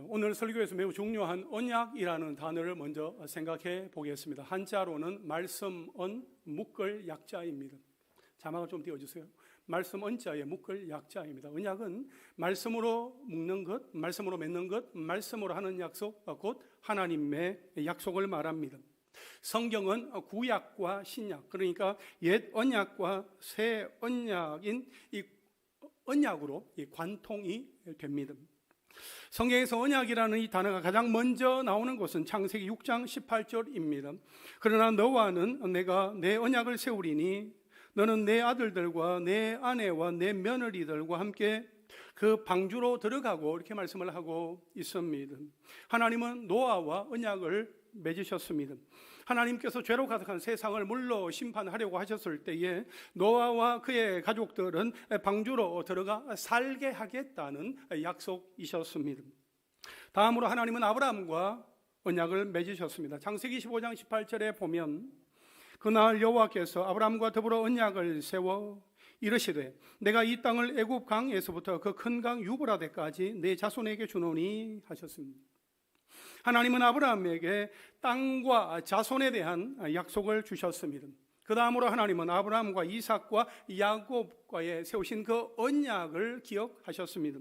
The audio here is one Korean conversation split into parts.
오늘 설교에서 매우 중요한 언약이라는 단어를 먼저 생각해 보겠습니다. 한자로는 말씀, 언, 묶을 약자입니다. 자막을 좀 띄워주세요. 말씀 언자의 묶을 약자입니다. 언약은 말씀으로 묶는 것, 말씀으로 맺는 것, 말씀으로 하는 약속, 곧 하나님의 약속을 말합니다. 성경은 구약과 신약, 그러니까 옛 언약과 새 언약인 이 언약으로 관통이 됩니다. 성경에서 언약이라는 이 단어가 가장 먼저 나오는 곳은 창세기 6장 18절입니다. 그러나 너와는 내가 내 언약을 세우리니 너는 내 아들들과 내 아내와 내 며느리들과 함께 그 방주로 들어가고, 이렇게 말씀을 하고 있습니다. 하나님은 노아와 언약을 맺으셨습니다. 하나님께서 죄로 가득한 세상을 물로 심판하려고 하셨을 때에 노아와 그의 가족들은 방주로 들어가 살게 하겠다는 약속이셨습니다. 다음으로 하나님은 아브라함과 언약을 맺으셨습니다. 창세기 15장 18절에 보면 그날 여호와께서 아브라함과 더불어 언약을 세워 이르시되 내가 이 땅을 애굽 강에서부터 그 큰 강 유브라데까지 내 자손에게 주노니 하셨습니다. 하나님은 아브라함에게 땅과 자손에 대한 약속을 주셨습니다. 그 다음으로 하나님은 아브라함과 이삭과 야곱과의 세우신 그 언약을 기억하셨습니다.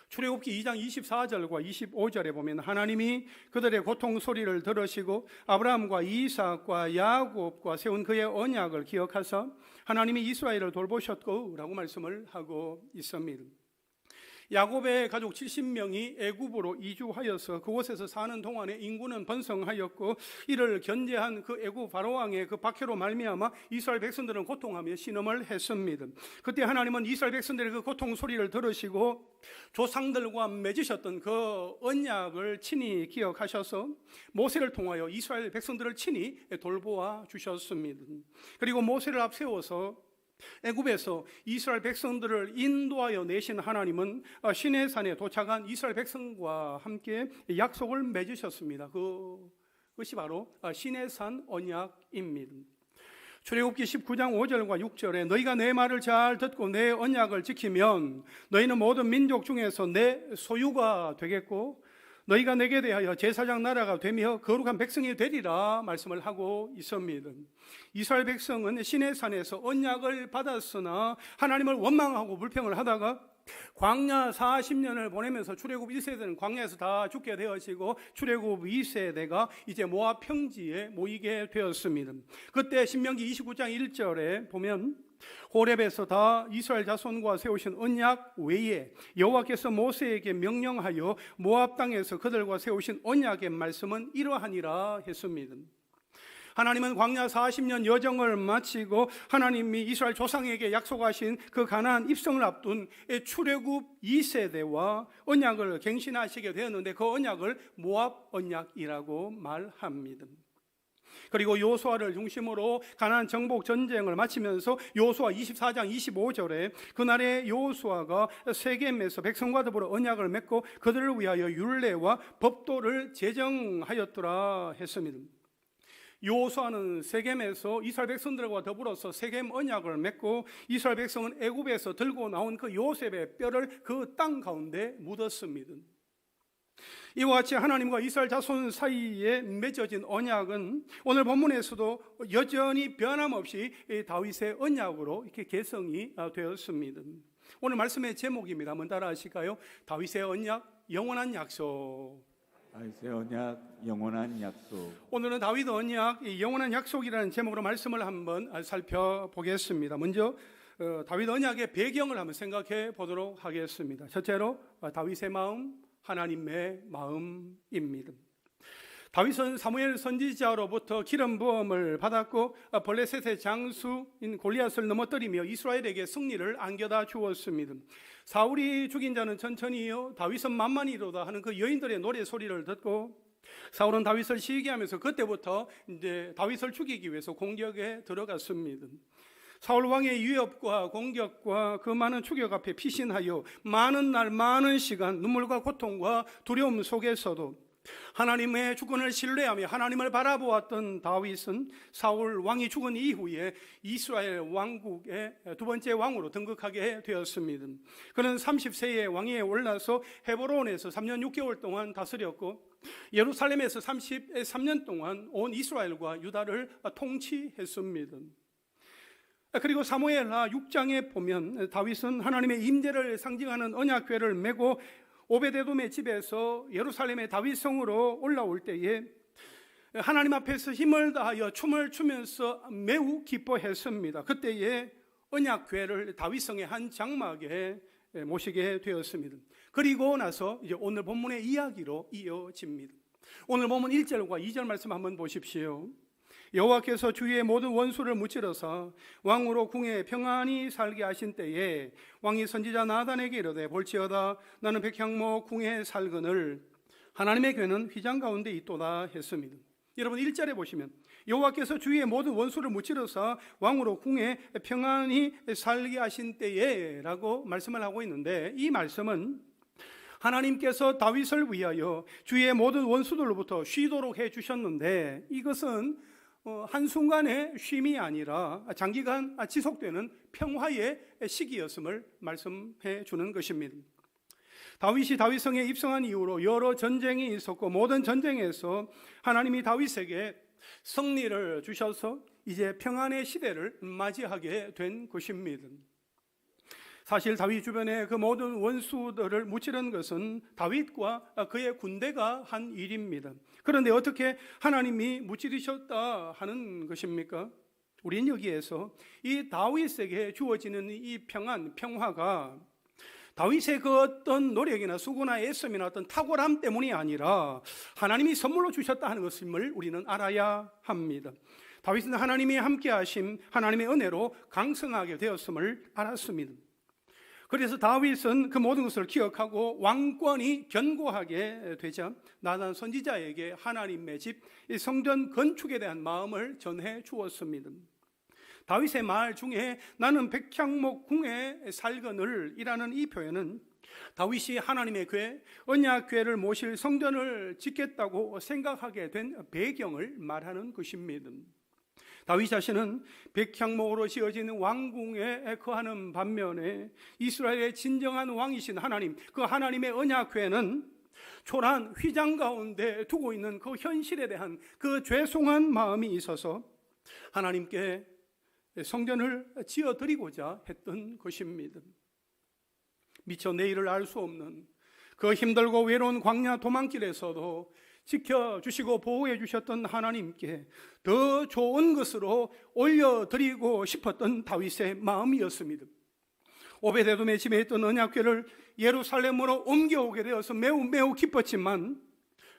출애굽기 2장 24절과 25절에 보면 하나님이 그들의 고통 소리를 들으시고 아브라함과 이삭과 야곱과 세운 그의 언약을 기억하사 하나님이 이스라엘을 돌보셨고 라고 말씀을 하고 있습니다. 야곱의 가족 70명이 애굽으로 이주하여서 그곳에서 사는 동안에 인구는 번성하였고 이를 견제한 그 애굽 바로왕의 그 박해로 말미암아 이스라엘 백성들은 고통하며 신음을 했습니다. 그때 하나님은 이스라엘 백성들의 그 고통 소리를 들으시고 조상들과 맺으셨던 그 언약을 친히 기억하셔서 모세를 통하여 이스라엘 백성들을 친히 돌보아 주셨습니다. 그리고 모세를 앞세워서 애굽에서 이스라엘 백성들을 인도하여 내신 하나님은 시내산에 도착한 이스라엘 백성과 함께 약속을 맺으셨습니다. 그것이 바로 시내산 언약입니다. 출애굽기 19장 5절과 6절에 너희가 내 말을 잘 듣고 내 언약을 지키면 너희는 모든 민족 중에서 내 소유가 되겠고 너희가 내게 대하여 제사장 나라가 되며 거룩한 백성이 되리라 말씀을 하고 있습니다. 이스라엘 백성은 시내산에서 언약을 받았으나 하나님을 원망하고 불평을 하다가 광야 40년을 보내면서 출애굽 1세대는 광야에서 다 죽게 되어지고 출애굽 2세대가 이제 모압 평지에 모이게 되었습니다. 그때 신명기 29장 1절에 보면 호렙에서 다 이스라엘 자손과 세우신 언약 외에 여호와께서 모세에게 명령하여 모압 땅에서 그들과 세우신 언약의 말씀은 이러하니라 했습니다. 하나님은 광야 40년 여정을 마치고 하나님이 이스라엘 조상에게 약속하신 그 가나안 입성을 앞둔 출애굽 2세대와 언약을 갱신하시게 되었는데 그 언약을 모압 언약이라고 말합니다. 그리고 요수아를 중심으로 가나안 정복 전쟁을 마치면서 요수아 24장 25절에 그날의 요수아가 세겜에서 백성과 더불어 언약을 맺고 그들을 위하여 율례와 법도를 제정하였더라 했습니다. 요수아는 세겜에서 이스라엘 백성들과 더불어서 세겜 언약을 맺고 이스라엘 백성은 애굽에서 들고 나온 그 요셉의 뼈를 그 땅 가운데 묻었습니다. 이와 같이 하나님과 이스라엘 자손 사이에 맺어진 언약은 오늘 본문에서도 여전히 변함없이 다윗의 언약으로 이렇게 개성이 되었습니다. 오늘 말씀의 제목입니다. 한번 따라 하실까요? 다윗의 언약, 영원한 약속. 다윗의 언약, 영원한 약속. 오늘은 다윗 언약, 영원한 약속이라는 제목으로 말씀을 한번 살펴보겠습니다. 먼저 다윗 언약의 배경을 한번 생각해 보도록 하겠습니다. 첫째로 다윗의 마음, 하나님의 마음입니다. 다윗은 사무엘 선지자로부터 기름 부음을 받았고 블레셋의 장수인 골리앗을 넘어뜨리며 이스라엘에게 승리를 안겨다 주었습니다. 사울이 죽인 자는 천천히요 다윗은 만만히로다 하는 그 여인들의 노래 소리를 듣고 사울은 다윗을 시기하면서 그때부터 이제 다윗을 죽이기 위해서 공격에 들어갔습니다. 사울 왕의 위협과 공격과 그 많은 추격 앞에 피신하여 많은 날 많은 시간 눈물과 고통과 두려움 속에서도 하나님의 주권을 신뢰하며 하나님을 바라보았던 다윗은 사울 왕이 죽은 이후에 이스라엘 왕국의 두 번째 왕으로 등극하게 되었습니다. 그는 30세의 왕위에 올라서 헤브론에서 3년 6개월 동안 다스렸고 예루살렘에서 33년 동안 온 이스라엘과 유다를 통치했습니다. 그리고 사무엘하 6장에 보면 다윗은 하나님의 임재를 상징하는 언약궤를 메고 오베데돔의 집에서 예루살렘의 다윗성으로 올라올 때에 하나님 앞에서 힘을 다하여 춤을 추면서 매우 기뻐했습니다. 그때에 언약궤를 다윗성의 한 장막에 모시게 되었습니다. 그리고 나서 이제 오늘 본문의 이야기로 이어집니다. 오늘 본문 1절과 2절 말씀 한번 보십시오. 여호와께서 주의 모든 원수를 무찌러서 왕으로 궁에 평안히 살게 하신 때에 왕이 선지자 나단에게 이르되 볼지어다 나는 백향목 궁에 살거늘 하나님의 궤는 휘장 가운데 있도다 했습니다. 여러분 1절에 보시면 여호와께서 주의 모든 원수를 무찌러서 왕으로 궁에 평안히 살게 하신 때에 라고 말씀을 하고 있는데, 이 말씀은 하나님께서 다윗을 위하여 주의 모든 원수들로부터 쉬도록 해주셨는데, 이것은 한순간의 쉼이 아니라 장기간 지속되는 평화의 시기였음을 말씀해 주는 것입니다. 다윗이 다윗성에 입성한 이후로 여러 전쟁이 있었고 모든 전쟁에서 하나님이 다윗에게 승리를 주셔서 이제 평안의 시대를 맞이하게 된 것입니다. 사실 다윗 주변의 그 모든 원수들을 무찌른 것은 다윗과 그의 군대가 한 일입니다. 그런데 어떻게 하나님이 무찌르셨다 하는 것입니까? 우리는 여기에서 이 다윗에게 주어지는 이 평화가 다윗의 그 어떤 노력이나 수고나 애씀이나 어떤 탁월함 때문이 아니라 하나님이 선물로 주셨다 하는 것임을 우리는 알아야 합니다. 다윗은 하나님이 함께하심, 하나님의 은혜로 강성하게 되었음을 알았습니다. 그래서 다윗은 그 모든 것을 기억하고 왕권이 견고하게 되자 나단 선지자에게 하나님의 집, 성전 건축에 대한 마음을 전해 주었습니다. 다윗의 말 중에 나는 백향목 궁에 살거늘 이라는 이 표현은 다윗이 하나님의 궤, 언약궤를 모실 성전을 짓겠다고 생각하게 된 배경을 말하는 것입니다. 다윗 자신은 백향목으로 지어진 왕궁에 거하는 반면에 이스라엘의 진정한 왕이신 하나님, 그 하나님의 언약궤는 초라한 휘장 가운데 두고 있는 그 현실에 대한 그 죄송한 마음이 있어서 하나님께 성전을 지어드리고자 했던 것입니다. 미처 내일을 알 수 없는 그 힘들고 외로운 광야 도망길에서도 지켜주시고 보호해 주셨던 하나님께 더 좋은 것으로 올려드리고 싶었던 다윗의 마음이었습니다. 오베데돔의 집에 있던 언약궤를 예루살렘으로 옮겨오게 되어서 매우 기뻤지만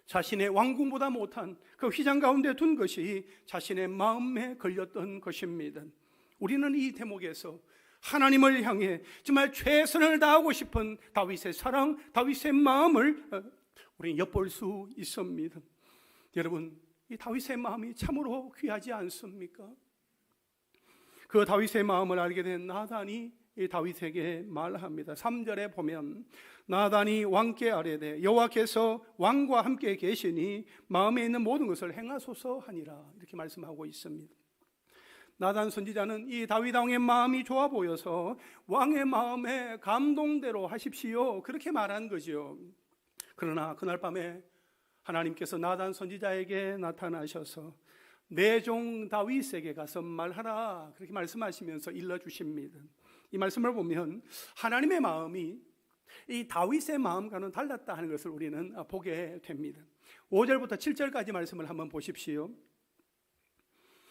자신의 왕궁보다 못한 그 휘장 가운데 둔 것이 자신의 마음에 걸렸던 것입니다. 우리는 이 대목에서 하나님을 향해 정말 최선을 다하고 싶은 다윗의 사랑, 다윗의 마음을 우리는 엿볼 수 있습니다. 여러분, 이 다윗의 마음이 참으로 귀하지 않습니까? 그 다윗의 마음을 알게 된 나단이 이 다윗에게 말합니다. 3절에 보면 나단이 왕께 아뢰되 여호와께서 왕과 함께 계시니 마음에 있는 모든 것을 행하소서 하니라, 이렇게 말씀하고 있습니다. 나단 선지자는 이 다윗 왕의 마음이 좋아 보여서 왕의 마음에 감동대로 하십시오, 그렇게 말한 거죠. 그러나 그날 밤에 하나님께서 나단 선지자에게 나타나셔서 내 종 다윗에게 가서 말하라, 그렇게 말씀하시면서 일러주십니다. 이 말씀을 보면 하나님의 마음이 이 다윗의 마음과는 달랐다 하는 것을 우리는 보게 됩니다. 5절부터 7절까지 말씀을 한번 보십시오.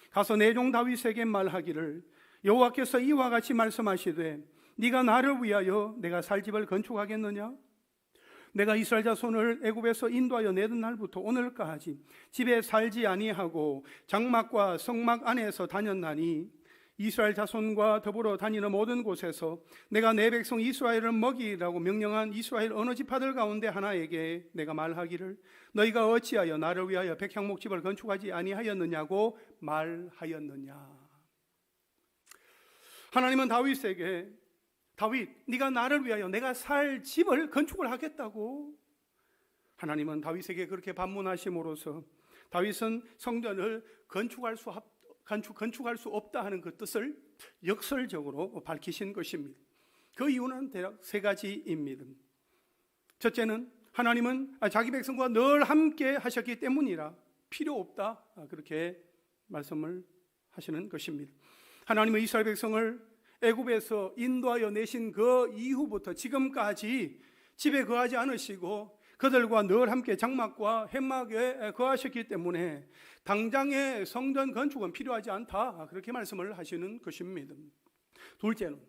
가서 내 종 다윗에게 말하기를 여호와께서 이와 같이 말씀하시되 네가 나를 위하여 내가 살 집을 건축하겠느냐? 내가 이스라엘 자손을 애굽에서 인도하여 내던 날부터 오늘까지 집에 살지 아니하고 장막과 성막 안에서 다녔나니 이스라엘 자손과 더불어 다니는 모든 곳에서 내가 내 백성 이스라엘을 먹이라고 명령한 이스라엘 어느 지파들 가운데 하나에게 내가 말하기를 너희가 어찌하여 나를 위하여 백향목집을 건축하지 아니하였느냐고 말하였느냐. 하나님은 다윗에게 다윗, 네가 나를 위하여 내가 살 집을 건축을 하겠다고 하나님은 다윗에게 그렇게 반문하심으로써 다윗은 성전을 건축할 수 없다 하는 그 뜻을 역설적으로 밝히신 것입니다. 그 이유는 대략 세 가지입니다. 첫째는 하나님은 자기 백성과 늘 함께 하셨기 때문이라 필요 없다, 그렇게 말씀을 하시는 것입니다. 하나님은 이스라엘 백성을 애굽에서 인도하여 내신 그 이후부터 지금까지 집에 거하지 않으시고 그들과 늘 함께 장막과 회막에 거하셨기 때문에 당장의 성전 건축은 필요하지 않다, 그렇게 말씀을 하시는 것입니다. 둘째는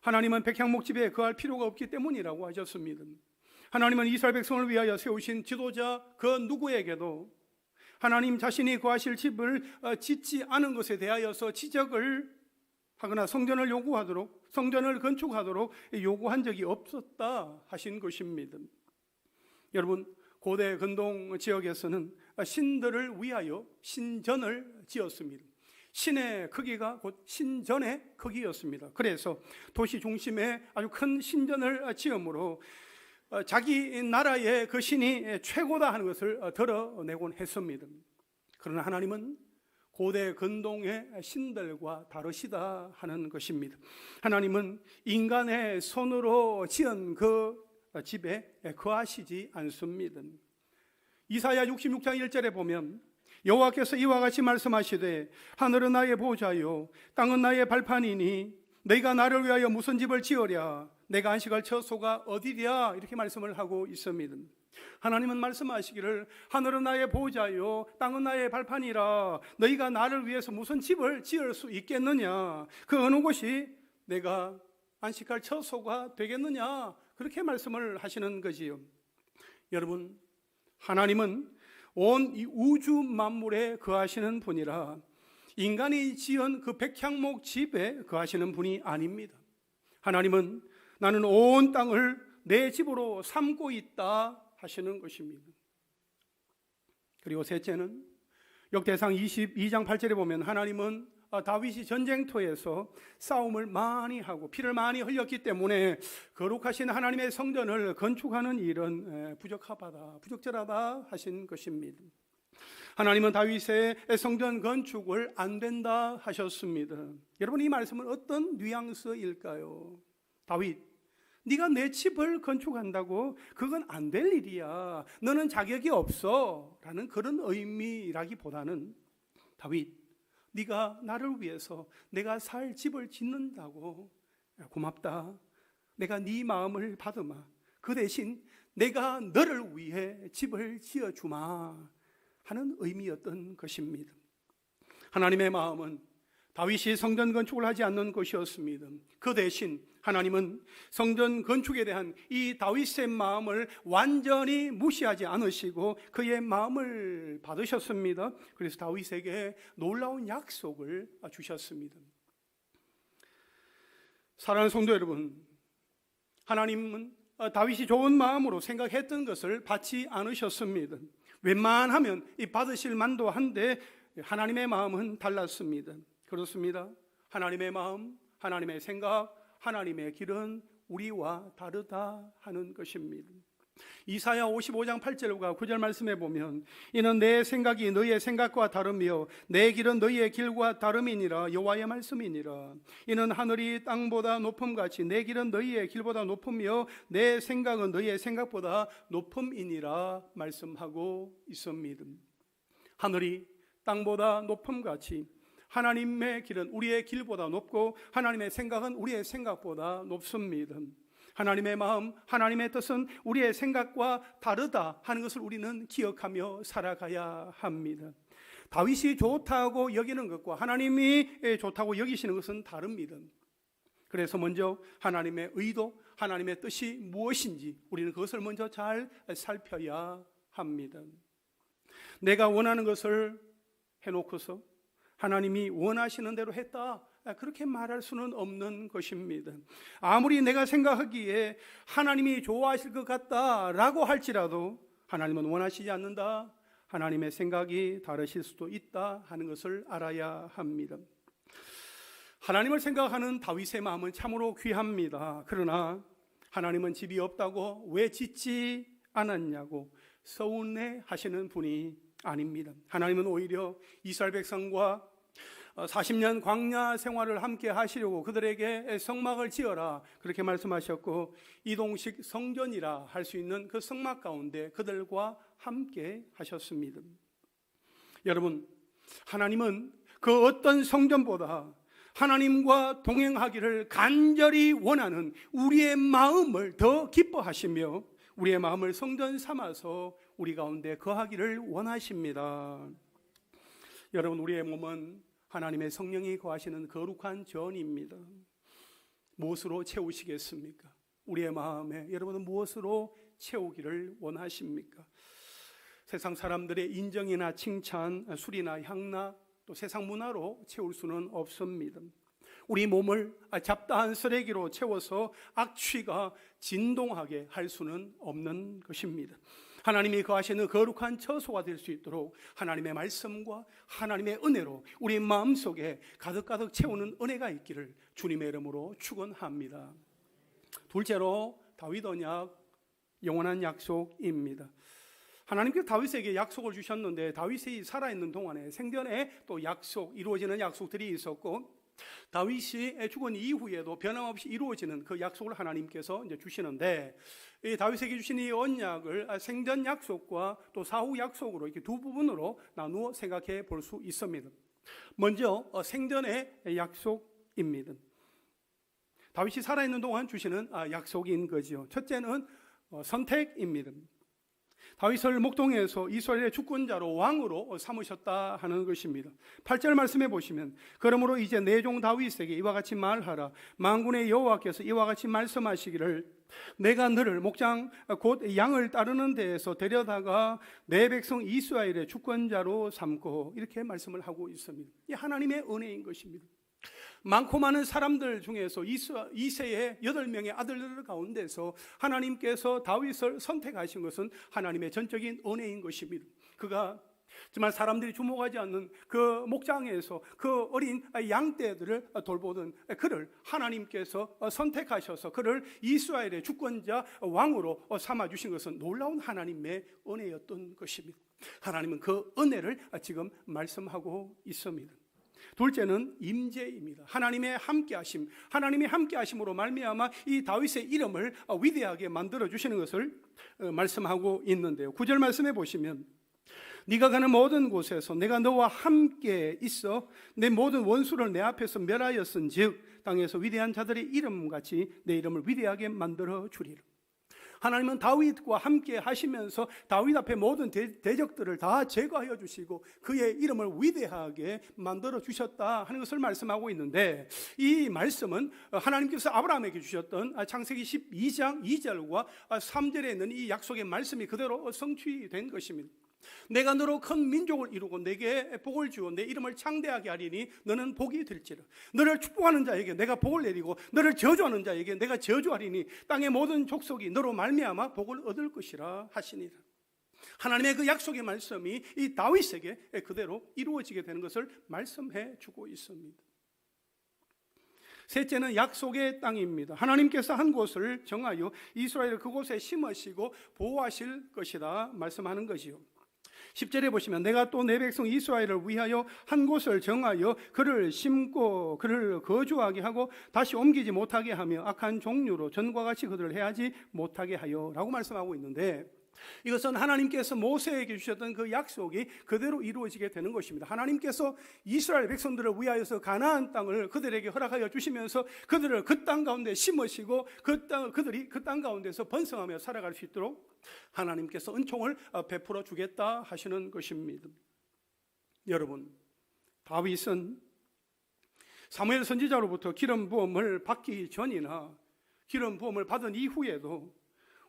하나님은 백향목집에 거할 필요가 없기 때문이라고 하셨습니다. 하나님은 이스라엘 백성을 위하여 세우신 지도자 그 누구에게도 하나님 자신이 거하실 집을 짓지 않은 것에 대하여서 지적을 하거나 성전을 건축하도록 요구한 적이 없었다 하신 것입니다. 여러분, 고대 근동 지역에서는 신들을 위하여 신전을 지었습니다. 신의 크기가 곧 신전의 크기였습니다. 그래서 도시 중심에 아주 큰 신전을 지음으로 자기 나라의 그 신이 최고다 하는 것을 드러내곤 했습니다. 그러나 하나님은 고대 근동의 신들과 다르시다 하는 것입니다. 하나님은 인간의 손으로 지은 그 집에 거하시지 않습니다. 이사야 66장 1절에 보면 여호와께서 이와 같이 말씀하시되 하늘은 나의 보좌요 땅은 나의 발판이니 너희가 나를 위하여 무슨 집을 지으랴 내가 안식할 처소가 어디랴, 이렇게 말씀을 하고 있습니다. 하나님은 말씀하시기를 하늘은 나의 보좌요 땅은 나의 발판이라 너희가 나를 위해서 무슨 집을 지을 수 있겠느냐, 그 어느 곳이 내가 안식할 처소가 되겠느냐, 그렇게 말씀을 하시는 거지요. 여러분, 하나님은 온 이 우주 만물에 거하시는 분이라 인간이 지은 그 백향목 집에 거하시는 분이 아닙니다. 하나님은 나는 온 땅을 내 집으로 삼고 있다 하시는 것입니다. 그리고 셋째는 역대상 22장 8절에 보면 하나님은 다윗이 전쟁터에서 싸움을 많이 하고 피를 많이 흘렸기 때문에 거룩하신 하나님의 성전을 건축하는 일은 부적절하다 하신 것입니다. 하나님은 다윗의 성전 건축을 안 된다 하셨습니다. 여러분, 이 말씀은 어떤 뉘앙스일까요? 다윗, 네가 내 집을 건축한다고? 그건 안 될 일이야. 너는 자격이 없어 라는 그런 의미라기보다는 다윗, 네가 나를 위해서 내가 살 집을 짓는다고? 고맙다. 내가 네 마음을 받으마. 그 대신 내가 너를 위해 집을 지어주마 하는 의미였던 것입니다. 하나님의 마음은 다윗이 성전 건축을 하지 않는 것이었습니다. 그 대신 하나님은 성전 건축에 대한 이 다윗의 마음을 완전히 무시하지 않으시고 그의 마음을 받으셨습니다. 그래서 다윗에게 놀라운 약속을 주셨습니다. 사랑하는 성도 여러분, 하나님은 다윗이 좋은 마음으로 생각했던 것을 받지 않으셨습니다. 웬만하면 이 받으실 만도 한데 하나님의 마음은 달랐습니다. 그렇습니다. 하나님의 마음, 하나님의 생각, 하나님의 길은 우리와 다르다 하는 것입니다. 이사야 55장 8절과 9절 말씀해 보면 이는 내 생각이 너희의 생각과 다르며 내 길은 너희의 길과 다름이니라 여호와의 말씀이니라. 이는 하늘이 땅보다 높음같이 내 길은 너희의 길보다 높으며 내 생각은 너희의 생각보다 높음이니라 말씀하고 있습니다. 하늘이 땅보다 높음같이 하나님의 길은 우리의 길보다 높고 하나님의 생각은 우리의 생각보다 높습니다. 하나님의 마음, 하나님의 뜻은 우리의 생각과 다르다 하는 것을 우리는 기억하며 살아가야 합니다. 다윗이 좋다고 여기는 것과 하나님이 좋다고 여기시는 것은 다릅니다. 그래서 먼저 하나님의 의도, 하나님의 뜻이 무엇인지 우리는 그것을 먼저 잘 살펴야 합니다. 내가 원하는 것을 해놓고서 하나님이 원하시는 대로 했다, 그렇게 말할 수는 없는 것입니다. 아무리 내가 생각하기에 하나님이 좋아하실 것 같다라고 할지라도 하나님은 원하시지 않는다, 하나님의 생각이 다르실 수도 있다 하는 것을 알아야 합니다. 하나님을 생각하는 다윗의 마음은 참으로 귀합니다. 그러나 하나님은 집이 없다고 왜 짓지 않았냐고 서운해하시는 분이 아닙니다. 하나님은 오히려 이스라엘 백성과 40년 광야 생활을 함께 하시려고 그들에게 성막을 지어라 그렇게 말씀하셨고, 이동식 성전이라 할 수 있는 그 성막 가운데 그들과 함께 하셨습니다. 여러분, 하나님은 그 어떤 성전보다 하나님과 동행하기를 간절히 원하는 우리의 마음을 더 기뻐하시며 우리의 마음을 성전 삼아서 우리 가운데 거하기를 원하십니다. 여러분, 우리의 몸은 하나님의 성령이 거하시는 거룩한 전입니다. 무엇으로 채우시겠습니까? 우리의 마음에 여러분은 무엇으로 채우기를 원하십니까? 세상 사람들의 인정이나 칭찬, 술이나 향락, 또 세상 문화로 채울 수는 없습니다. 우리 몸을 잡다한 쓰레기로 채워서 악취가 진동하게 할 수는 없는 것입니다. 하나님이 거하시는 거룩한 처소가 될 수 있도록 하나님의 말씀과 하나님의 은혜로 우리 마음속에 가득가득 채우는 은혜가 있기를 주님의 이름으로 축원합니다. 둘째로 다윗 언약, 영원한 약속입니다. 하나님께서 다윗에게 약속을 주셨는데 다윗이 살아있는 동안에 생전에 또 이루어지는 약속들이 있었고, 다윗이 죽은 이후에도 변함없이 이루어지는 그 약속을 하나님께서 이제 주시는데, 이 다윗에게 주신 이 언약을 생전 약속과 또 사후 약속으로 이렇게 두 부분으로 나누어 생각해 볼 수 있습니다. 먼저 생전의 약속입니다. 다윗이 살아있는 동안 주시는 약속인 거죠. 첫째는 선택입니다. 다윗을 목동에서 이스라엘의 주권자로 왕으로 삼으셨다 하는 것입니다. 8절 말씀해 보시면, 그러므로 이제 내 종 다윗에게 이와 같이 말하라. 만군의 여호와께서 이와 같이 말씀하시기를, 내가 너를 목장 곧 양을 따르는 데에서 데려다가 내 백성 이스라엘의 주권자로 삼고, 이렇게 말씀을 하고 있습니다. 이 하나님의 은혜인 것입니다. 많고 많은 사람들 중에서 이새의 8명의 아들들 가운데서 하나님께서 다윗을 선택하신 것은 하나님의 전적인 은혜인 것입니다. 그가 정말 사람들이 주목하지 않는 그 목장에서 그 어린 양떼들을 돌보던 그를 하나님께서 선택하셔서 그를 이스라엘의 주권자 왕으로 삼아주신 것은 놀라운 하나님의 은혜였던 것입니다. 하나님은 그 은혜를 지금 말씀하고 있습니다. 둘째는 임재입니다. 하나님의 함께하심, 하나님의 함께하심으로 말미암아 이 다윗의 이름을 위대하게 만들어 주시는 것을 말씀하고 있는데요. 9절 말씀해 보시면, 네가 가는 모든 곳에서 내가 너와 함께 있어 내 모든 원수를 내 앞에서 멸하였은즉 땅에서 위대한 자들의 이름같이 내 이름을 위대하게 만들어 주리라. 하나님은 다윗과 함께 하시면서 다윗 앞에 모든 대적들을 다 제거하여 주시고 그의 이름을 위대하게 만들어 주셨다 하는 것을 말씀하고 있는데, 이 말씀은 하나님께서 아브라함에게 주셨던 창세기 12장 2절과 3절에 있는 이 약속의 말씀이 그대로 성취된 것입니다. 내가 너로 큰 민족을 이루고 내게 복을 주어 내 이름을 창대하게 하리니 너는 복이 될지라. 너를 축복하는 자에게 내가 복을 내리고 너를 저주하는 자에게 내가 저주하리니 땅의 모든 족속이 너로 말미암아 복을 얻을 것이라 하시니라. 하나님의 그 약속의 말씀이 이 다윗에게 그대로 이루어지게 되는 것을 말씀해 주고 있습니다. 셋째는 약속의 땅입니다. 하나님께서 한 곳을 정하여 이스라엘을 그곳에 심으시고 보호하실 것이다 말씀하는 것이요. 10절에 보시면, 내가 또 내 백성 이스라엘을 위하여 한 곳을 정하여 그를 심고 그를 거주하게 하고 다시 옮기지 못하게 하며 악한 종류로 전과 같이 그들을 해하지 못하게 하여 라고 말씀하고 있는데, 이것은 하나님께서 모세에게 주셨던 그 약속이 그대로 이루어지게 되는 것입니다. 하나님께서 이스라엘 백성들을 위하여서 가나안 땅을 그들에게 허락하여 주시면서 그들을 그 땅 가운데 심으시고 그들이 그 땅 가운데서 번성하며 살아갈 수 있도록 하나님께서 은총을 베풀어 주겠다 하시는 것입니다. 여러분, 다윗은 사무엘 선지자로부터 기름 부음을 받기 전이나 기름 부음을 받은 이후에도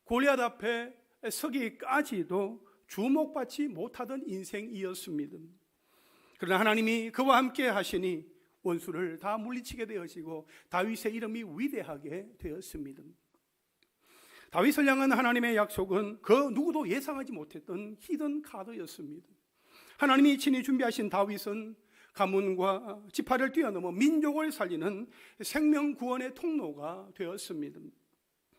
골리앗 앞에 서기까지도 주목받지 못하던 인생이었습니다. 그러나 하나님이 그와 함께 하시니 원수를 다 물리치게 되어지고 다윗의 이름이 위대하게 되었습니다. 다윗을 향한 하나님의 약속은 그 누구도 예상하지 못했던 히든 카드였습니다. 하나님이 친히 준비하신 다윗은 가문과 지파를 뛰어넘어 민족을 살리는 생명 구원의 통로가 되었습니다.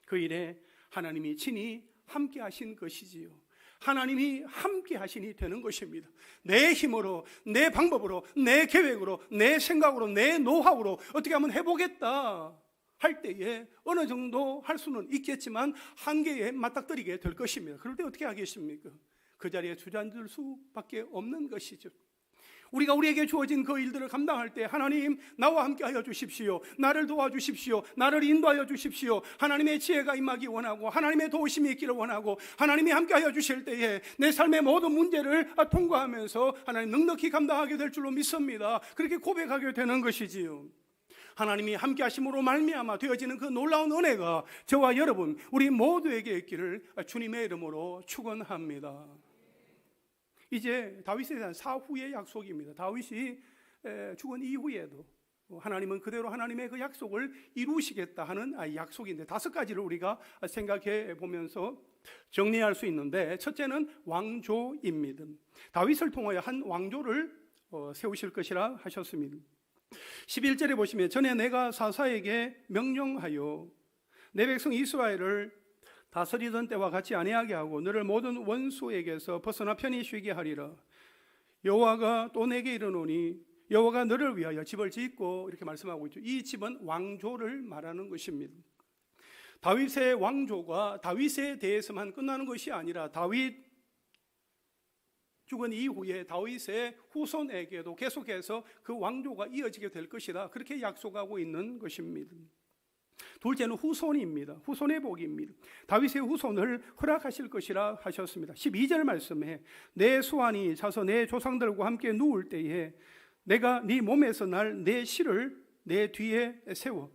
그 일에 하나님이 친히 함께 하신 것이지요. 하나님이 함께 하시니 되는 것입니다. 내 힘으로, 내 방법으로, 내 계획으로, 내 생각으로, 내 노하우로 어떻게 하면 해보겠다 할 때에 어느 정도 할 수는 있겠지만 한계에 맞닥뜨리게 될 것입니다. 그럴 때 어떻게 하겠습니까? 그 자리에 주저앉을 수밖에 없는 것이죠. 우리가 우리에게 주어진 그 일들을 감당할 때 하나님 나와 함께 하여 주십시오. 나를 도와주십시오. 나를 인도하여 주십시오. 하나님의 지혜가 임하기 원하고 하나님의 도우심이 있기를 원하고 하나님이 함께 하여 주실 때에 내 삶의 모든 문제를 통과하면서 하나님 넉넉히 감당하게 될 줄로 믿습니다. 그렇게 고백하게 되는 것이지요. 하나님이 함께 하심으로 말미암아 되어지는 그 놀라운 은혜가 저와 여러분 우리 모두에게 있기를 주님의 이름으로 축원합니다. 이제 다윗에 대한 사후의 약속입니다. 다윗이 죽은 이후에도 하나님은 그대로 하나님의 그 약속을 이루시겠다 하는 약속인데 5가지를 우리가 생각해 보면서 정리할 수 있는데, 첫째는 왕조입니다. 다윗을 통하여 한 왕조를 세우실 것이라 하셨습니다. 11절에 보시면 전에 내가 사사에게 명령하여 내 백성 이스라엘을 다스리던 때와 같이 아니하게 하고 너를 모든 원수에게서 벗어나 편히 쉬게 하리라. 여호와가 또 내게 이르노니 여호와가 너를 위하여 집을 짓고, 이렇게 말씀하고 있죠. 이 집은 왕조를 말하는 것입니다. 다윗의 왕조가 다윗에 대해서만 끝나는 것이 아니라 다윗 죽은 이후에 다윗의 후손에게도 계속해서 그 왕조가 이어지게 될 것이다, 그렇게 약속하고 있는 것입니다. 둘째는 후손입니다. 후손의 복입니다. 다윗의 후손을 허락하실 것이라 하셨습니다. 12절 말씀에 내 수완이 차서 내 조상들과 함께 누울 때에 내가 네 몸에서 날 내 실을 내 뒤에 세워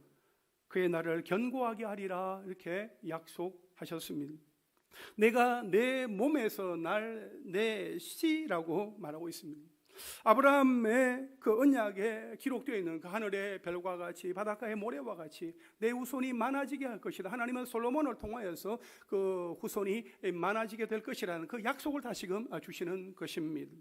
그의 나를 견고하게 하리라, 이렇게 약속하셨습니다. 내가 내 몸에서 날 내 씨라고 말하고 있습니다. 아브라함의 그 언약에 기록되어 있는 그 하늘의 별과 같이 바닷가의 모래와 같이 내 후손이 많아지게 할 것이다. 하나님은 솔로몬을 통하여서 그 후손이 많아지게 될 것이라는 그 약속을 다시금 주시는 것입니다.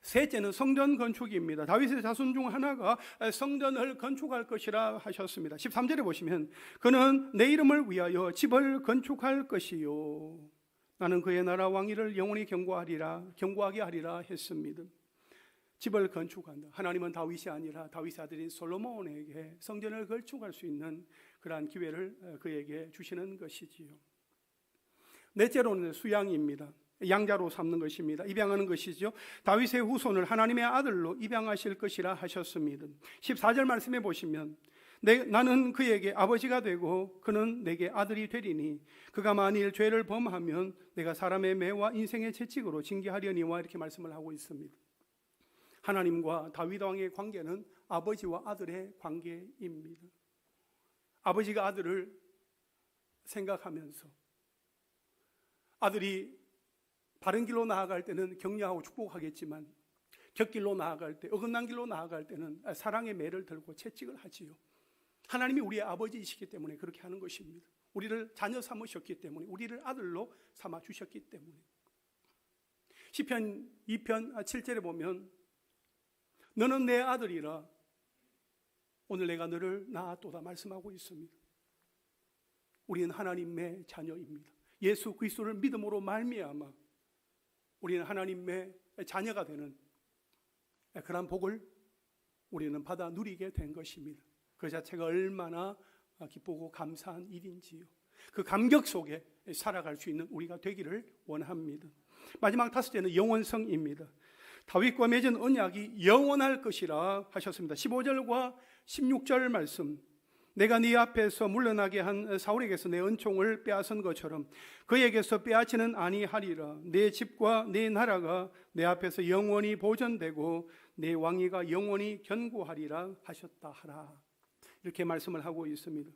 셋째는 성전 건축입니다. 다윗의 자손 중 하나가 성전을 건축할 것이라 하셨습니다. 13절에 보시면 그는 내 이름을 위하여 집을 건축할 것이요 나는 그의 나라 왕위를 영원히 견고하게 하리라 했습니다. 집을 건축한다. 하나님은 다윗이 아니라 다윗의 아들인 솔로몬에게 성전을 건축할 수 있는 그러한 기회를 그에게 주시는 것이지요. 넷째로는 수양입니다. 양자로 삼는 것입니다. 입양하는 것이죠. 다윗의 후손을 하나님의 아들로 입양하실 것이라 하셨습니다. 14절 말씀해 보시면 나는 그에게 아버지가 되고 그는 내게 아들이 되리니 그가 만일 죄를 범하면 내가 사람의 매와 인생의 채찍으로 징계하려니와, 이렇게 말씀을 하고 있습니다. 하나님과 다윗 왕의 관계는 아버지와 아들의 관계입니다. 아버지가 아들을 생각하면서 아들이 바른 길로 나아갈 때는 격려하고 축복하겠지만 곁길로 나아갈 때, 어긋난 길로 나아갈 때는 사랑의 매를 들고 채찍을 하지요. 하나님이 우리의 아버지이시기 때문에 그렇게 하는 것입니다. 우리를 자녀 삼으셨기 때문에, 우리를 아들로 삼아 주셨기 때문에. 시편 2편 7절에 보면 너는 내 아들이라 오늘 내가 너를 낳았도다 말씀하고 있습니다. 우리는 하나님의 자녀입니다. 예수 그리스도를 믿음으로 말미암아 우리는 하나님의 자녀가 되는 그런 복을 우리는 받아 누리게 된 것입니다. 그 자체가 얼마나 기쁘고 감사한 일인지요. 그 감격 속에 살아갈 수 있는 우리가 되기를 원합니다. 마지막 5째는 영원성입니다. 다윗과 맺은 언약이 영원할 것이라 하셨습니다. 15절과 16절 말씀, 내가 네 앞에서 물러나게 한 사울에게서 내 은총을 빼앗은 것처럼 그에게서 빼앗지는 아니하리라. 내 집과 내 나라가 내 앞에서 영원히 보존되고 내 왕위가 영원히 견고하리라 하셨다 하라, 이렇게 말씀을 하고 있습니다.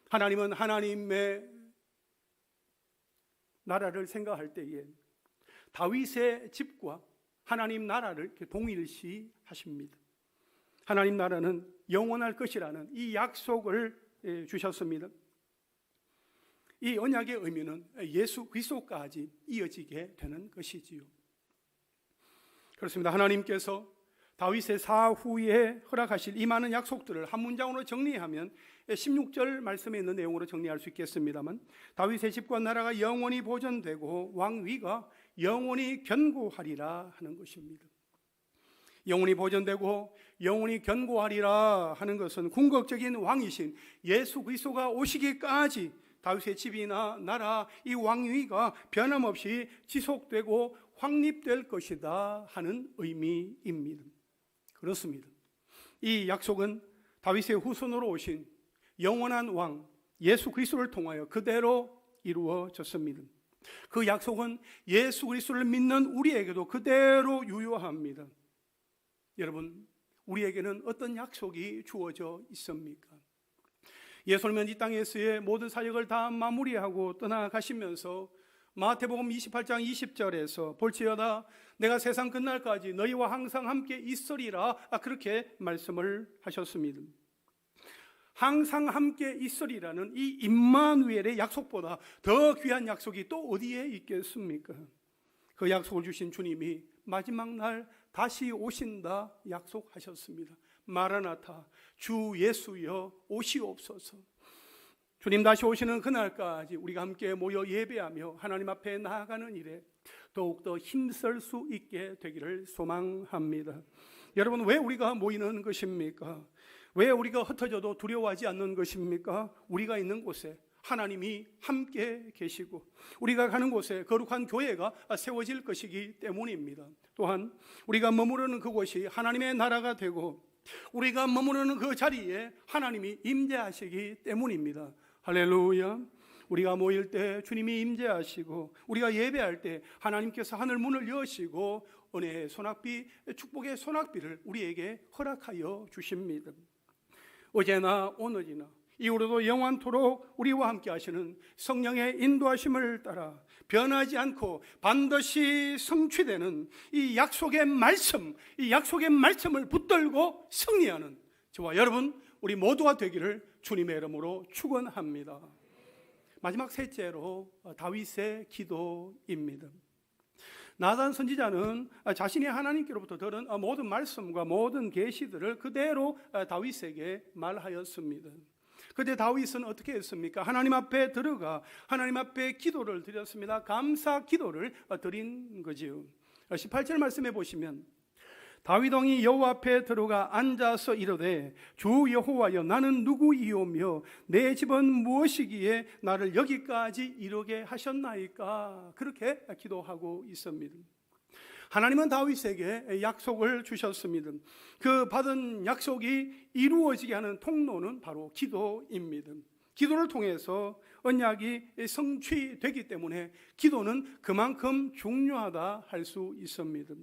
하나님은 하나님의 나라를 생각할 때에 다윗의 집과 하나님 나라를 이렇게 동일시 하십니다. 하나님 나라는 영원할 것이라는 이 약속을 주셨습니다. 이 언약의 의미는 예수 그리스도까지 이어지게 되는 것이지요. 그렇습니다. 하나님께서 다윗의 사후에 허락하실 이 많은 약속들을 한 문장으로 정리하면 16절 말씀에 있는 내용으로 정리할 수 있겠습니다만, 다윗의 집과 나라가 영원히 보존되고 왕위가 영원히 견고하리라 하는 것입니다. 영원히 보존되고 영원히 견고하리라 하는 것은 궁극적인 왕이신 예수 그리스도가 오시기까지 다윗의 집이나 나라, 이 왕위가 변함없이 지속되고 확립될 것이다 하는 의미입니다. 그렇습니다. 이 약속은 다윗의 후손으로 오신 영원한 왕 예수 그리스도를 통하여 그대로 이루어졌습니다. 그 약속은 예수 그리스도를 믿는 우리에게도 그대로 유효합니다. 여러분, 우리에게는 어떤 약속이 주어져 있습니까? 예수님은 이 땅에서의 모든 사역을 다 마무리하고 떠나가시면서 마태복음 28장 20절에서 볼지어다 내가 세상 끝날까지 너희와 항상 함께 있으리라, 그렇게 말씀을 하셨습니다. 항상 함께 있으리라는 이 임마누엘의 약속보다 더 귀한 약속이 또 어디에 있겠습니까? 그 약속을 주신 주님이 마지막 날 다시 오신다 약속하셨습니다. 마라나타, 주 예수여 오시옵소서. 주님 다시 오시는 그날까지 우리가 함께 모여 예배하며 하나님 앞에 나아가는 일에 더욱더 힘쓸 수 있게 되기를 소망합니다. 여러분, 왜 우리가 모이는 것입니까? 왜 우리가 흩어져도 두려워하지 않는 것입니까? 우리가 있는 곳에 하나님이 함께 계시고 우리가 가는 곳에 거룩한 교회가 세워질 것이기 때문입니다. 또한 우리가 머무르는 그곳이 하나님의 나라가 되고 우리가 머무르는 그 자리에 하나님이 임재하시기 때문입니다. 할렐루야. 우리가 모일 때 주님이 임재하시고 우리가 예배할 때 하나님께서 하늘 문을 여시고 은혜의 소낙비, 축복의 소낙비를 우리에게 허락하여 주십니다. 어제나 오늘이나 이후로도 영원토록 우리와 함께 하시는 성령의 인도하심을 따라 변하지 않고 반드시 성취되는 이 약속의 말씀, 이 약속의 말씀을 붙들고 승리하는 저와 여러분 우리 모두가 되기를 주님의 이름으로 축원합니다. 마지막 셋째로 다윗의 기도입니다. 나단 선지자는 자신이 하나님께로부터 들은 모든 말씀과 모든 계시들을 그대로 다윗에게 말하였습니다. 그때 다윗은 어떻게 했습니까? 하나님 앞에 들어가 하나님 앞에 기도를 드렸습니다. 감사 기도를 드린 거지요. 18절 말씀해 보시면 다윗 왕이 여호와 앞에 들어가 앉아서 이르되 주 여호와여 나는 누구이오며 내 집은 무엇이기에 나를 여기까지 이르게 하셨나이까? 그렇게 기도하고 있습니다. 하나님은 다윗에게 약속을 주셨습니다. 그 받은 약속이 이루어지게 하는 통로는 바로 기도입니다. 기도를 통해서 언약이 성취되기 때문에 기도는 그만큼 중요하다 할 수 있습니다.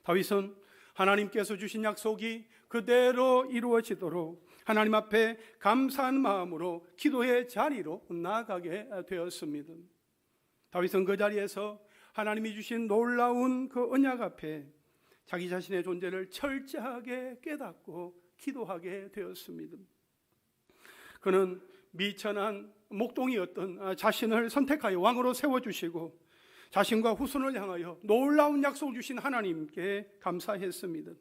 다윗은 하나님께서 주신 약속이 그대로 이루어지도록 하나님 앞에 감사한 마음으로 기도의 자리로 나아가게 되었습니다. 다윗은 그 자리에서 하나님이 주신 놀라운 그 언약 앞에 자기 자신의 존재를 철저하게 깨닫고 기도하게 되었습니다. 그는 미천한 목동이었던 자신을 선택하여 왕으로 세워주시고 자신과 후손을 향하여 놀라운 약속을 주신 하나님께 감사했습니다.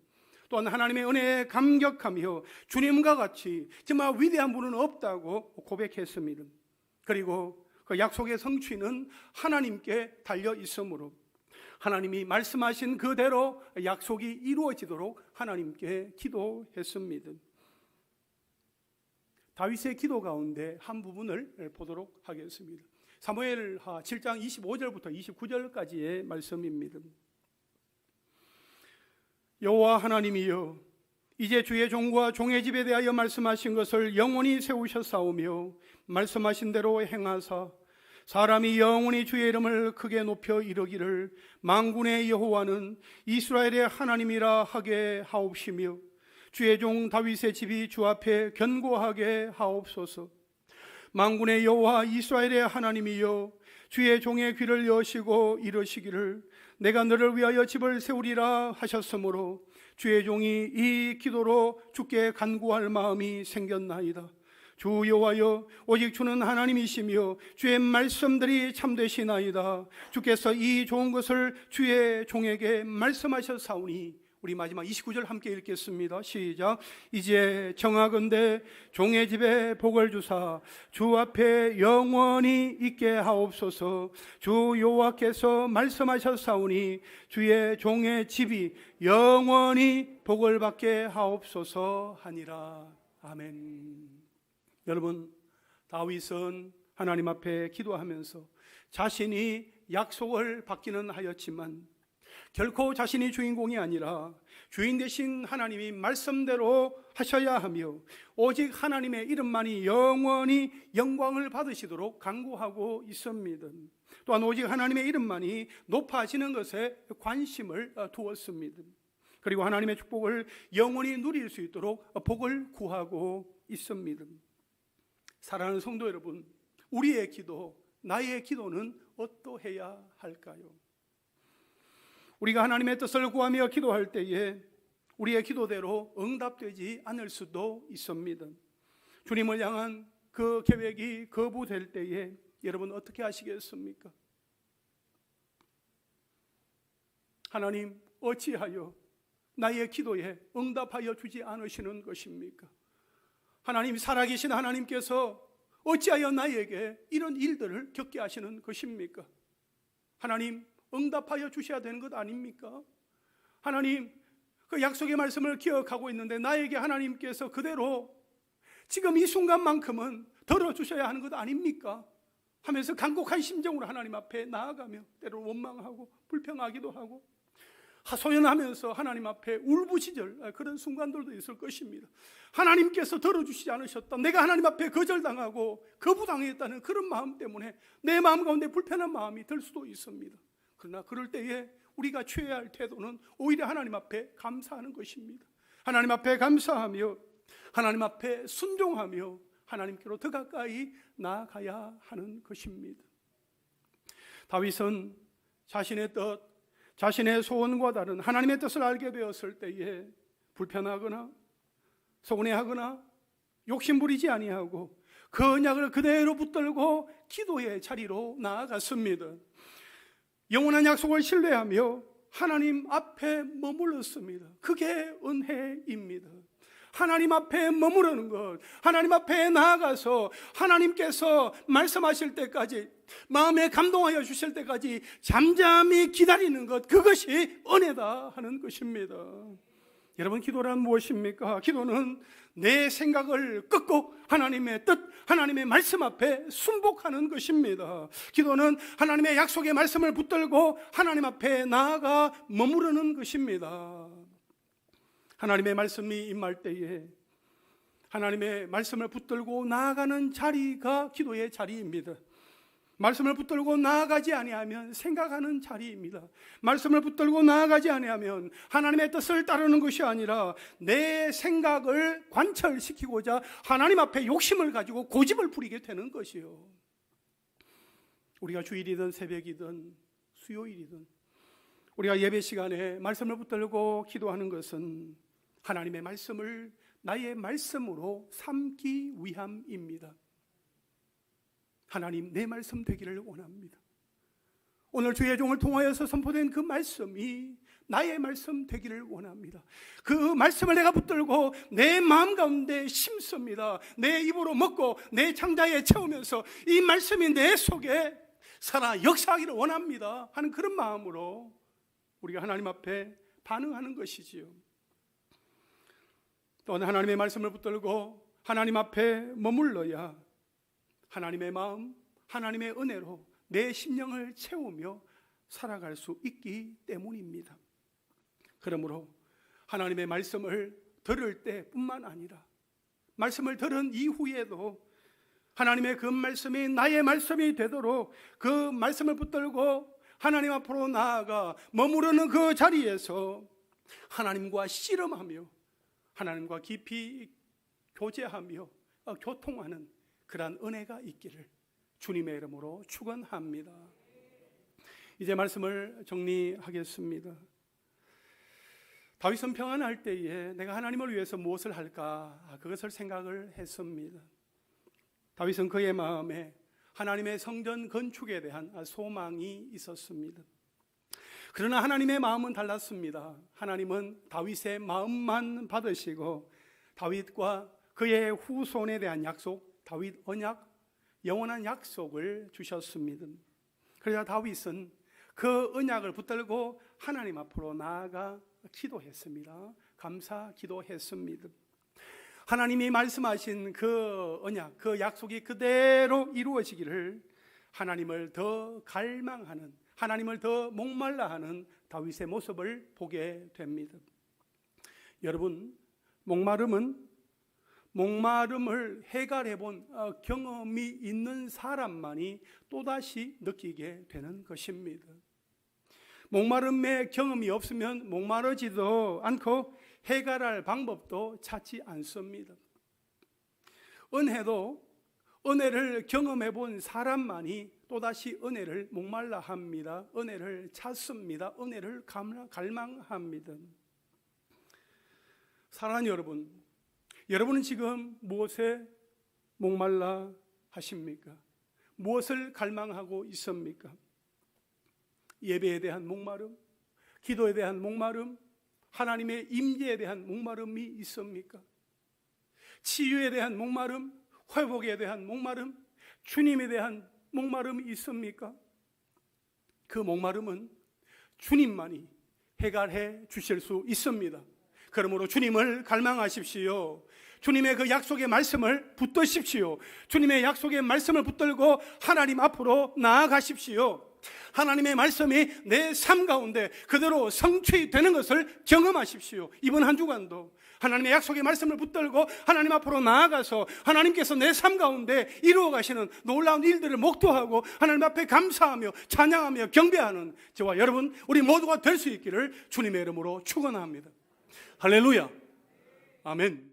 또한 하나님의 은혜에 감격하며 주님과 같이 정말 위대한 분은 없다고 고백했습니다. 그리고 그 약속의 성취는 하나님께 달려 있으므로 하나님이 말씀하신 그대로 약속이 이루어지도록 하나님께 기도했습니다. 다윗의 기도 가운데 한 부분을 보도록 하겠습니다. 사무엘하 7장 25절부터 29절까지의 말씀입니다. 여호와 하나님이여 이제 주의 종과 종의 집에 대하여 말씀하신 것을 영원히 세우셨사오며 말씀하신 대로 행하사 사람이 영원히 주의 이름을 크게 높여 이르기를 만군의 여호와는 이스라엘의 하나님이라 하게 하옵시며 주의 종 다윗의 집이 주 앞에 견고하게 하옵소서. 만군의 여호와 이스라엘의 하나님이여 주의 종의 귀를 여시고 이르시기를 내가 너를 위하여 집을 세우리라 하셨으므로 주의 종이 이 기도로 주께 간구할 마음이 생겼나이다. 주 여호와여 오직 주는 하나님이시며 주의 말씀들이 참되시나이다. 주께서 이 좋은 것을 주의 종에게 말씀하셨사오니 우리 마지막 29절 함께 읽겠습니다. 시작. 이제 정하건대 종의 집에 복을 주사 주 앞에 영원히 있게 하옵소서. 주 여호와께서 말씀하셨사오니 주의 종의 집이 영원히 복을 받게 하옵소서 하니라. 아멘. 여러분, 다윗은 하나님 앞에 기도하면서 자신이 약속을 받기는 하였지만 결코 자신이 주인공이 아니라 주인 되신 하나님이 말씀대로 하셔야 하며 오직 하나님의 이름만이 영원히 영광을 받으시도록 간구하고 있습니다. 또한 오직 하나님의 이름만이 높아지는 것에 관심을 두었습니다. 그리고 하나님의 축복을 영원히 누릴 수 있도록 복을 구하고 있습니다. 사랑하는 성도 여러분, 우리의 기도, 나의 기도는 어떠해야 할까요? 우리가 하나님의 뜻을 구하며 기도할 때에 우리의 기도대로 응답되지 않을 수도 있습니다. 주님을 향한 그 계획이 거부될 때에 여러분 어떻게 하시겠습니까? 하나님, 어찌하여 나의 기도에 응답하여 주지 않으시는 것입니까? 하나님, 살아계신 하나님께서 어찌하여 나에게 이런 일들을 겪게 하시는 것입니까? 하나님, 응답하여 주셔야 되는 것 아닙니까? 하나님, 그 약속의 말씀을 기억하고 있는데 나에게 하나님께서 그대로 지금 이 순간만큼은 들어주셔야 하는 것 아닙니까? 하면서 간곡한 심정으로 하나님 앞에 나아가며 때로 원망하고 불평하기도 하고 하소연하면서 하나님 앞에 울부짖을 그런 순간들도 있을 것입니다. 하나님께서 들어주시지 않으셨다, 내가 하나님 앞에 거절당하고 거부당했다는 그런 마음 때문에 내 마음 가운데 불편한 마음이 들 수도 있습니다. 그러나 그럴 때에 우리가 취해야 할 태도는 오히려 하나님 앞에 감사하는 것입니다. 하나님 앞에 감사하며 하나님 앞에 순종하며 하나님께로 더 가까이 나아가야 하는 것입니다. 다윗은 자신의 뜻, 자신의 소원과 다른 하나님의 뜻을 알게 되었을 때에 불편하거나 서운해하거나 욕심부리지 아니하고 그 언약을 그대로 붙들고 기도의 자리로 나아갔습니다. 영원한 약속을 신뢰하며 하나님 앞에 머물렀습니다. 그게 은혜입니다. 하나님 앞에 머무르는 것, 하나님 앞에 나아가서 하나님께서 말씀하실 때까지, 마음에 감동하여 주실 때까지 잠잠히 기다리는 것, 그것이 은혜다 하는 것입니다. 여러분, 기도란 무엇입니까? 기도는 내 생각을 끊고 하나님의 뜻, 하나님의 말씀 앞에 순복하는 것입니다. 기도는 하나님의 약속의 말씀을 붙들고 하나님 앞에 나아가 머무르는 것입니다. 하나님의 말씀이 임할 때에 하나님의 말씀을 붙들고 나아가는 자리가 기도의 자리입니다. 말씀을 붙들고 나아가지 아니하면 생각하는 자리입니다. 말씀을 붙들고 나아가지 아니하면 하나님의 뜻을 따르는 것이 아니라 내 생각을 관철시키고자 하나님 앞에 욕심을 가지고 고집을 부리게 되는 것이요. 우리가 주일이든 새벽이든 수요일이든 우리가 예배 시간에 말씀을 붙들고 기도하는 것은 하나님의 말씀을 나의 말씀으로 삼기 위함입니다. 하나님, 내 말씀 되기를 원합니다. 오늘 주의 종을 통하여서 선포된 그 말씀이 나의 말씀 되기를 원합니다. 그 말씀을 내가 붙들고 내 마음 가운데 심습니다. 내 입으로 먹고 내 창자에 채우면서 이 말씀이 내 속에 살아 역사하기를 원합니다 하는 그런 마음으로 우리가 하나님 앞에 반응하는 것이지요. 또한 하나님의 말씀을 붙들고 하나님 앞에 머물러야 하나님의 마음, 하나님의 은혜로 내 심령을 채우며 살아갈 수 있기 때문입니다. 그러므로 하나님의 말씀을 들을 때뿐만 아니라 말씀을 들은 이후에도 하나님의 그 말씀이 나의 말씀이 되도록 그 말씀을 붙들고 하나님 앞으로 나아가 머무르는 그 자리에서 하나님과 씨름하며 하나님과 깊이 교제하며 교통하는 그러한 은혜가 있기를 주님의 이름으로 축원합니다. 이제 말씀을 정리하겠습니다. 다윗은 평안할 때에 내가 하나님을 위해서 무엇을 할까? 그것을 생각을 했습니다. 다윗은 그의 마음에 하나님의 성전 건축에 대한 소망이 있었습니다. 그러나 하나님의 마음은 달랐습니다. 하나님은 다윗의 마음만 받으시고 다윗과 그의 후손에 대한 약속, 다윗 언약, 영원한 약속을 주셨습니다. 그러자 다윗은 그 언약을 붙들고 하나님 앞으로 나아가 기도했습니다. 감사 기도했습니다. 하나님이 말씀하신 그 언약, 그 약속이 그대로 이루어지기를 하나님을 더 갈망하는, 하나님을 더 목말라 하는 다윗의 모습을 보게 됩니다. 여러분, 목마름을 해결해 본 경험이 있는 사람만이 또다시 느끼게 되는 것입니다. 목마름의 경험이 없으면 목마르지도 않고 해결할 방법도 찾지 않습니다. 은혜를 경험해 본 사람만이 또다시 은혜를 목말라 합니다. 은혜를 찾습니다. 은혜를 갈망합니다. 사랑하는 여러분, 여러분은 지금 무엇에 목말라 하십니까? 무엇을 갈망하고 있습니까? 예배에 대한 목마름, 기도에 대한 목마름, 하나님의 임재에 대한 목마름이 있습니까? 치유에 대한 목마름, 회복에 대한 목마름, 주님에 대한 목마름이 있습니까? 그 목마름은 주님만이 해결해 주실 수 있습니다. 그러므로 주님을 갈망하십시오. 주님의 그 약속의 말씀을 붙드십시오. 주님의 약속의 말씀을 붙들고 하나님 앞으로 나아가십시오. 하나님의 말씀이 내 삶 가운데 그대로 성취되는 것을 경험하십시오. 이번 한 주간도 하나님의 약속의 말씀을 붙들고 하나님 앞으로 나아가서 하나님께서 내 삶 가운데 이루어 가시는 놀라운 일들을 목도하고 하나님 앞에 감사하며 찬양하며 경배하는 저와 여러분, 우리 모두가 될 수 있기를 주님의 이름으로 축원합니다. 할렐루야. 아멘.